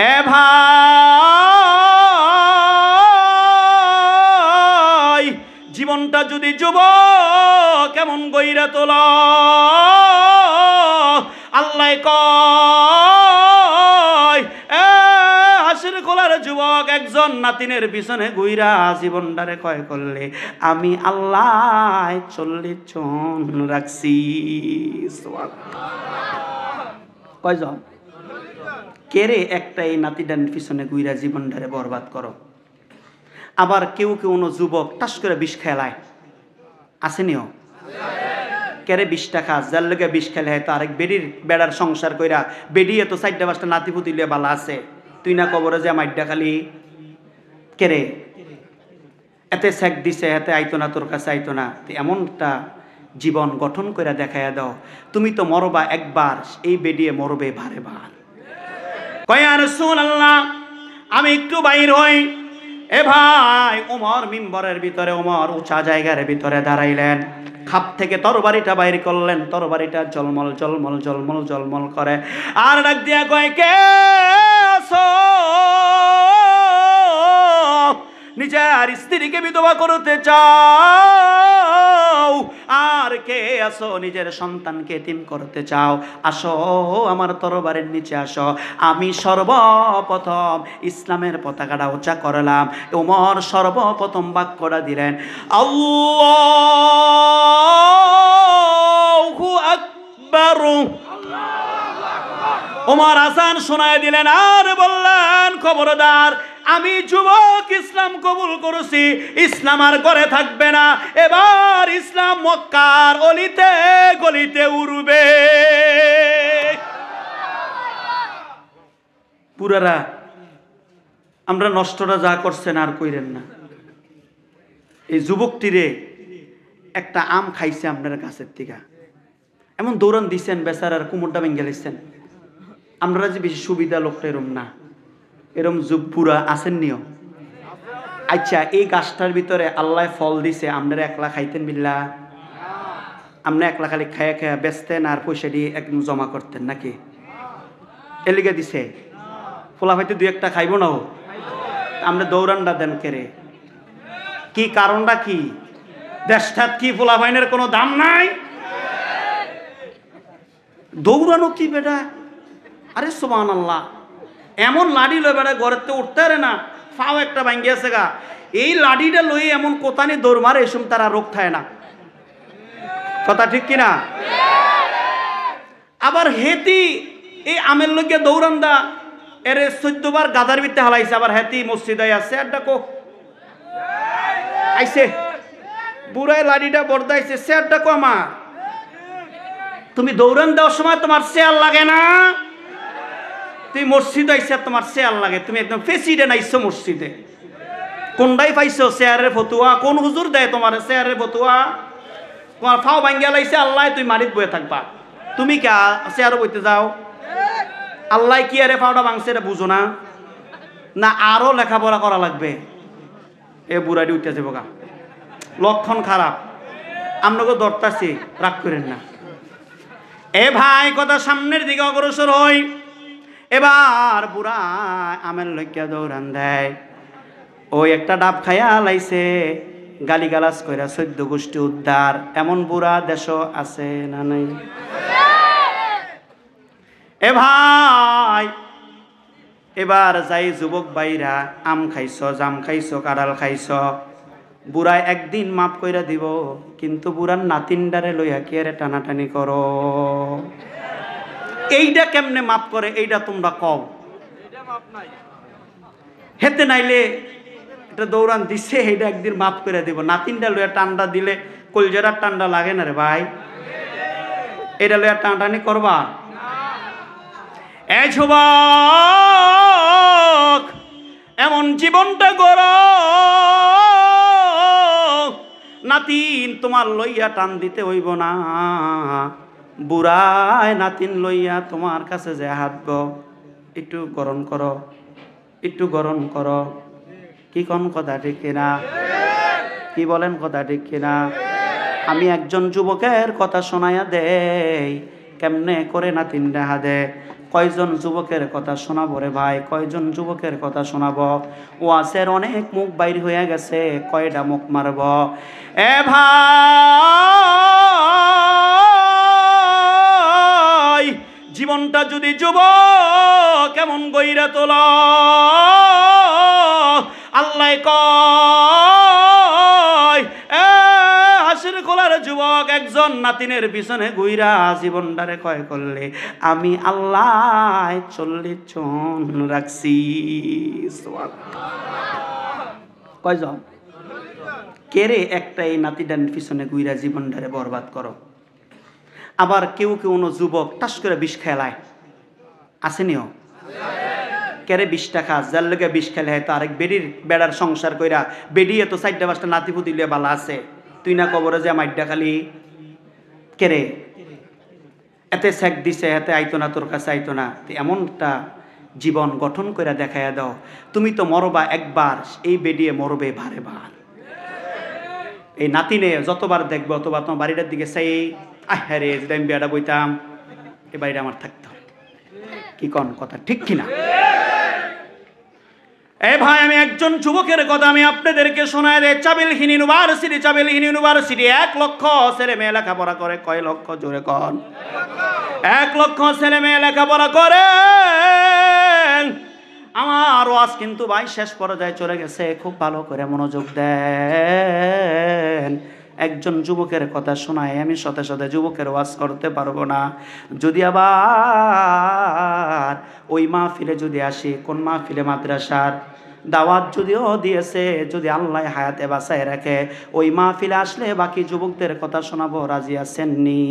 এ ভাই জীবনটা যদি যুবক কেমন গইরা তোল আল্লাহ কয় এ হাসির কোলার যুবক একজন নাতিনের পিছনে গইরা জীবনটারে কয় করলে আমি আল্লাহ 40 জন রাখছি। কয়জন কেরে একটাই নাতিটার পিছনে গুইরা জীবনটারে বরবাদ করো। আবার কেউ কেউ যুবক টাস করে বিষ খেলায় আসেনিও কেরে 20 টাকা যার লোকে বিষ খেলে হয়তো আরেক বেড়ার সংসার কইরা বেডিয়ে তো 4টা-5টা নাতি পুতি লিয়ে বালা আছে, তুই না কবরে যে মাইডা খালি কেরে এতে শেক দিছে এতে আইতো না তোর কাছে আইতো না। এমনটা জীবন গঠন করে দেখাইয়া দাও, তুমি তো মরবা একবার, এই বেডিয়ে মরবে বারে বার। কয়া রাসূলুল্লাহ আমি একটু বাইর হই। এ ভাই ওমর মিম্বরের ভিতরে ওমর উঁচা জায়গার ভিতরে দাঁড়াইলেন, খাপ থেকে তরবারিটা বাইর করলেন, তরবারিটা জলমল জলমল জলমল জলমল করে আর ডাক দিয়া কয় কে আছো নিজের স্ত্রীকে বিধবা করতে চাও আর কে আসো নিজের সন্তানকে এতিম করতে চাও, আসো আমার তরবারের নিচে আসো। আমি সর্বপ্রথম ইসলামের পতাকাটা উঁচা করলাম। ওমর সর্বপ্রথম বাক্যটা দিলেন আল্লাহু আকবার। ওমর আযান শোনায় দিলেন আর বললেন খবরদার আমি যুবক ইসলাম কবুল করেছি, ইসলাম আর করে থাকবে না, এবার ইসলাম মক্কার অলিতে গলিতে উড়বে। পুরারা আমরা নষ্টটা যা করছেন আর কইরেন না। এই যুবকটিরে একটা আম খাইছে আপনার কাছের থেকে, এমন দৌড়ান দিছেন বেচারার কুমুরটা ভেঙে গেলেছেন। আমরা যে বেশি সুবিধা লোকটা এরম না, এরম যুগ পুরা আসেন নিও। আচ্ছা এই গাছটার ভিতরে আল্লাহ ফল দিছে, আপনারা একলা খাইতেন বিল্লা? আপনি একলা খালি খায়া খায়া বেচতেন আর পয়সা দিয়ে একদম জমা করতেন নাকি? এলিগে দিছে ফোলা হয়তো 2-1টা খাইব না, আপনি দৌড়ানটা দেন কেরে? কি কারণটা কি? দেশটাত কি ফোলা ভাইনের কোনো দাম নাই? দৌড়ানো কি বেটা? আরে সুবহানাল্লাহ, এমন লাঠি লই বেটা ঘরেতে উঠতে পারে না, ফাও একটা ভাঙ্গি আছে গা, এই লাঠিটা লই এমন কোতানি দৌড় মারে এসম তারা রোগ থায় না। কথা ঠিক কিনা? আবার হেতি এই আমের লোকে দৌড়ান দা এরে 14 বার গাদার ভিতরে হালাইছে, আবার হেতি মসজিদে আছে আর ডাকো আইছে বুড়াই লাঠিটা বর্দাইছে স্যার ডাকো আমার। তুমি দৌড়ান দেওয়ার সময় তোমার শেয়ার লাগে না? তুমি মসজিদে আইসা তোমার শেয়ার লাগে, তুমি একদম প্রেসিডেন্ট আইসো মসজিদে, কোনটাই পাইছো শেয়ারের ফতুয়া? কোন হুজুর দেয় তোমার শেয়ারের ফতুয়া? তোমার ফাও ভাঙ্গিয়া লাইছে আল্লাহ, তুই মারিত বয়ে থাকবা, তুমি কে শেয়ারও বইতে যাও? আল্লাহ কি আরে ফাওটা ভাঙছে এটা বুঝো না? না আরো লেখাপড়া করা লাগবে? এ বুড়াটি উঠতেছে বোকা, লক্ষণ খারাপ, আপনাকে দরতাছি, রাগ করেন না। এ ভাই কথা সামনের দিকে অগ্রসর হই। এবার বুড়া আমের লইয়া দৌড়ান দেয়, ওই একটা ডাব খাইয়া লাইছে, গালিগালাজ কইরা 14 গোষ্ঠী উদ্ধার। এমন বুড়া দেশ আছে না নাই? এ ভাই এবার যাই যুবক ভাইরা, আম খাইছ, জাম খাইছ, কাঁঠাল খাইছ, বুড়ায় একদিন মাফ কইরা দিব, কিন্তু বুড়ার নাতিনডারে লইয়া কি আরে টানাটানি করো। এইটা কেমনে মাফ করে এইটা তোমরা কও। হেতে নাইলে এটা দৌড়ান দিছে, এইটা একদিন মাফ করে দিব, নাতিনটা লইয়া টান্ডা দিলে কলজেরার টান্ডা লাগে না রে ভাই? এটা লইয়া টানাটানি করবা? এ যুবক এমন জীবনটা গড়, নাতিন তোমার লইয়া টান দিতে হইব না, বুড়ায় নাতিন লইয়া তোমার কাছে যে হাঁটব, একটু গরম করো, একটু গরম করো। কি কোন কথা ঠিক কিনা? কি বলেন কথা ঠিক কিনা? আমি একজন যুবকের কথা শোনাইয়া দেই, কেমনে করে নাতিন দেখা দে। কয়জন যুবকের কথা শোনাবো রে ভাই, কয়জন যুবকের কথা শোনাবো? ওয়াসের অনেক মুখ বাইর হয়ে গেছে, কয়টা মুখ মারব? এ ভাই, জীবনটা যদি যুবক কেমন গইরা তোল, আল্লাহ কয় এ হাসির খোলার যুবক একজন নাতিনের পিছনে গুইরা জীবনটারে কয় করলে আমি আল্লাহ 40 জন রাখছি। কয়জন? কেরে একটা এই নাতিটার পিছনে গুইরা জীবনটারে বরবাদ করো। আবার কেউ কেউ যুবক টাস করে বিষ খেলায়, আসেনিও কেরে 20 টাকা যার লোকে বিষ খেলে হয়তো আরেক বেড়ার সংসার কইরা বেডিয়ে তো 4টা-5টা নাতি পুতি লিয়ে বালা আছে, তুই না কবরে যে মাইডা খালি কেরে এতে শেক দিছে, এতে আইতো না, তোর কাছে আইতো না। এমনটা জীবন গঠন করে দেখাইয়া দাও, তুমি তো মরবা একবার, এই বেডিয়ে মরবে বারে বার। এই নাতিনে যতবার দেখবো অতবার তোমার বাড়িটার দিকে চাই, আরে যদি আমি বেড়া বইতাম এই বাড়িটা আমার থাকতো। কি কন কথা ঠিক কিনা? এ ভাই, আমি একজন যুবকের কথা আমি আপনাদেরকে শোনায় দেয়। চাবিলহীন ইউনিভার্সিটি 1 লক্ষ ছেলে মেয়ে লেখাপড়া করে। কয় লক্ষ? জোরে কন। 1 লক্ষ ছেলে মেয়ে লেখাপড়া করে। আমার ওয়াজ কিন্তু ভাই শেষ পর্যায়ে চলে গেছে, খুব ভালো করে মনোযোগ দেন। একজন যুবকের কথা শোনায় আমি সাথে সাথে যুবকের ওয়াজ করতে পারবো না। যদি আবার ওই মাহফিলে যদি আসি, কোন মাহফিলে? মাদ্রাসার দাওয়াত যদিও দিয়েছে, যদি আল্লাহ হায়াতে বাঁচায় রাখে, ওই মাহফিলে আসলে বাকি যুবকদের কথা শোনাবো। রাজি আছেননি?